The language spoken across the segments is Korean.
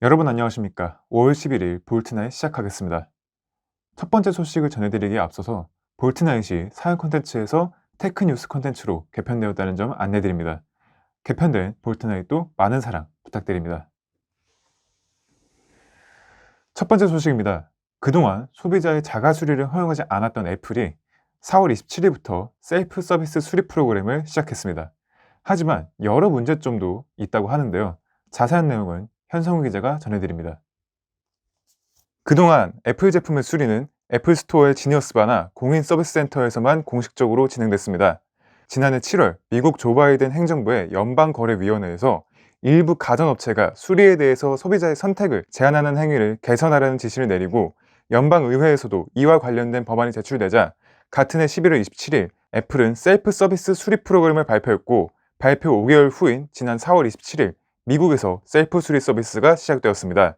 여러분 안녕하십니까. 5월 11일 볼트나잇 시작하겠습니다. 첫 번째 소식을 전해드리기에 앞서서 볼트나잇이 사연 콘텐츠에서 테크뉴스 콘텐츠로 개편되었다는 점 안내드립니다. 개편된 볼트나잇도 많은 사랑 부탁드립니다. 첫 번째 소식입니다. 그동안 소비자의 자가 수리를 허용하지 않았던 애플이 4월 27일부터 셀프 서비스 수리 프로그램을 시작했습니다. 하지만 여러 문제점도 있다고 하는데요. 자세한 내용은 현성우 기자가 전해드립니다. 그동안 애플 제품의 수리는 애플 스토어의 지니어스바나 공인 서비스 센터에서만 공식적으로 진행됐습니다. 지난해 7월 미국 조 바이든 행정부의 연방거래위원회에서 일부 가전업체가 수리에 대해서 소비자의 선택을 제한하는 행위를 개선하라는 지시를 내리고 연방의회에서도 이와 관련된 법안이 제출되자 같은 해 11월 27일 애플은 셀프 서비스 수리 프로그램을 발표했고 발표 5개월 후인 지난 4월 27일 미국에서 셀프 수리 서비스가 시작되었습니다.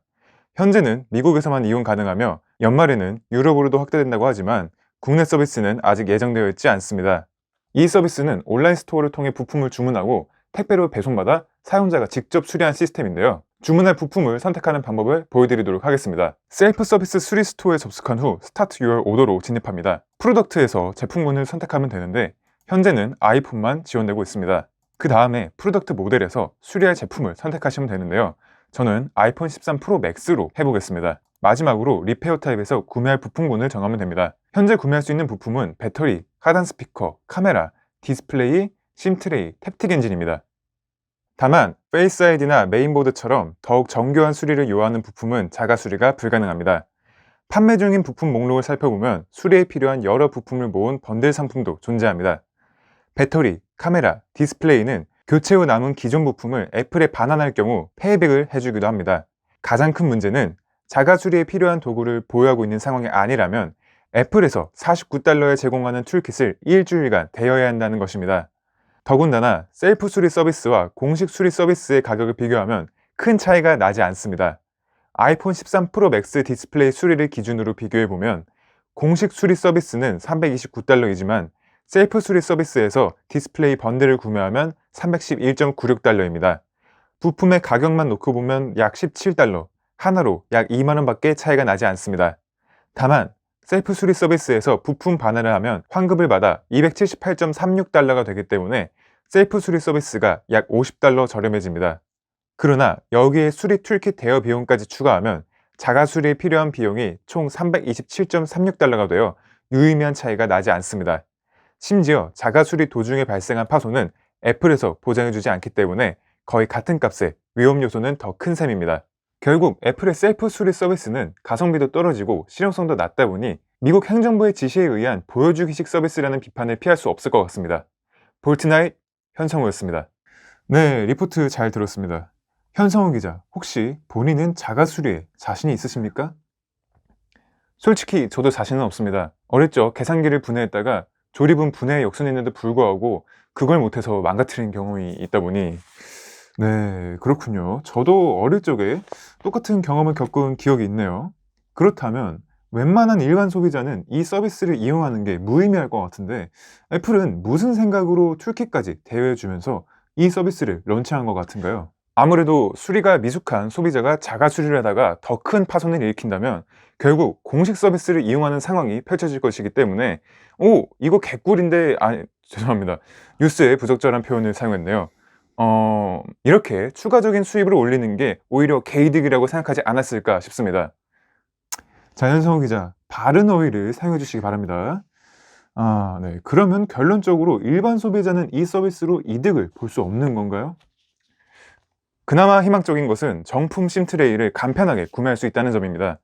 현재는 미국에서만 이용 가능하며 연말에는 유럽으로도 확대된다고 하지만 국내 서비스는 아직 예정되어 있지 않습니다. 이 서비스는 온라인 스토어를 통해 부품을 주문하고 택배로 배송받아 사용자가 직접 수리한 시스템인데요. 주문할 부품을 선택하는 방법을 보여드리도록 하겠습니다. 셀프 서비스 수리 스토어에 접속한 후 스타트 유얼 오더로 진입합니다. 프로덕트에서 제품군을 선택하면 되는데 현재는 아이폰만 지원되고 있습니다. 그 다음에 프로덕트 모델에서 수리할 제품을 선택하시면 되는데요. 저는 아이폰 13 프로 맥스로 해보겠습니다. 마지막으로 리페어 타입에서 구매할 부품군을 정하면 됩니다. 현재 구매할 수 있는 부품은 배터리, 하단 스피커, 카메라, 디스플레이, 심트레이, 탭틱 엔진입니다. 다만 페이스 아이디나 메인보드처럼 더욱 정교한 수리를 요하는 부품은 자가 수리가 불가능합니다. 판매 중인 부품 목록을 살펴보면 수리에 필요한 여러 부품을 모은 번들 상품도 존재합니다. 배터리, 카메라, 디스플레이는 교체 후 남은 기존 부품을 애플에 반환할 경우 페이백을 해주기도 합니다. 가장 큰 문제는 자가 수리에 필요한 도구를 보유하고 있는 상황이 아니라면 애플에서 $49에 제공하는 툴킷을 일주일간 대여해야 한다는 것입니다. 더군다나 셀프 수리 서비스와 공식 수리 서비스의 가격을 비교하면 큰 차이가 나지 않습니다. 아이폰 13 프로 맥스 디스플레이 수리를 기준으로 비교해보면 공식 수리 서비스는 $329이지만 셀프 수리 서비스에서 디스플레이 번들을 구매하면 $311.96입니다. 부품의 가격만 놓고 보면 약 $17, 하나로 약 2만원 밖에 차이가 나지 않습니다. 다만 셀프 수리 서비스에서 부품 반환을 하면 환급을 받아 $278.36가 되기 때문에 셀프 수리 서비스가 약 $50 저렴해집니다. 그러나 여기에 수리 툴킷 대여 비용까지 추가하면 자가 수리에 필요한 비용이 총 $327.36가 되어 유의미한 차이가 나지 않습니다. 심지어 자가 수리 도중에 발생한 파손은 애플에서 보장해주지 않기 때문에 거의 같은 값에 위험 요소는 더 큰 셈입니다. 결국 애플의 셀프 수리 서비스는 가성비도 떨어지고 실용성도 낮다 보니 미국 행정부의 지시에 의한 보여주기식 서비스라는 비판을 피할 수 없을 것 같습니다. 볼트나잇 현성우였습니다. 네, 리포트 잘 들었습니다. 현성우 기자, 혹시 본인은 자가 수리에 자신이 있으십니까? 솔직히 저도 자신은 없습니다. 어릴 적 계산기를 분해했다가 조립은 분해에 역순했는데 불구하고 그걸 못해서 망가뜨린 경험이 있다 보니 네, 그렇군요. 저도 어릴 적에 똑같은 경험을 겪은 기억이 있네요. 그렇다면 웬만한 일반 소비자는 이 서비스를 이용하는 게 무의미할 것 같은데 애플은 무슨 생각으로 툴kit까지 대여해주면서 이 서비스를 런칭한 것 같은가요? 아무래도 수리가 미숙한 소비자가 자가 수리를 하다가 더 큰 파손을 일으킨다면 결국 공식 서비스를 이용하는 상황이 펼쳐질 것이기 때문에 오, 이거 개꿀인데, 아니, 죄송합니다. 뉴스에 부적절한 표현을 사용했네요. 이렇게 추가적인 수입을 올리는 게 오히려 개이득이라고 생각하지 않았을까 싶습니다. 자, 현성우 기자, 바른 어휘를 사용해 주시기 바랍니다. 네. 그러면 결론적으로 일반 소비자는 이 서비스로 이득을 볼 수 없는 건가요? 그나마 희망적인 것은 정품 심트레이를 간편하게 구매할 수 있다는 점입니다.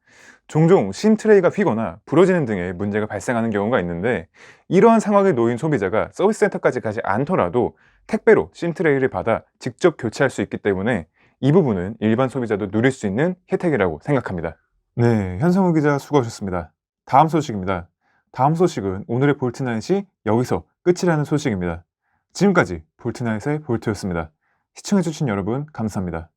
종종 심트레이가 휘거나 부러지는 등의 문제가 발생하는 경우가 있는데 이러한 상황에 놓인 소비자가 서비스 센터까지 가지 않더라도 택배로 심트레이를 받아 직접 교체할 수 있기 때문에 이 부분은 일반 소비자도 누릴 수 있는 혜택이라고 생각합니다. 네, 현성우 기자 수고하셨습니다. 다음 소식입니다. 다음 소식은 오늘의 볼트나잇이 여기서 끝이라는 소식입니다. 지금까지 볼트나잇의 볼트였습니다. 시청해주신 여러분 감사합니다.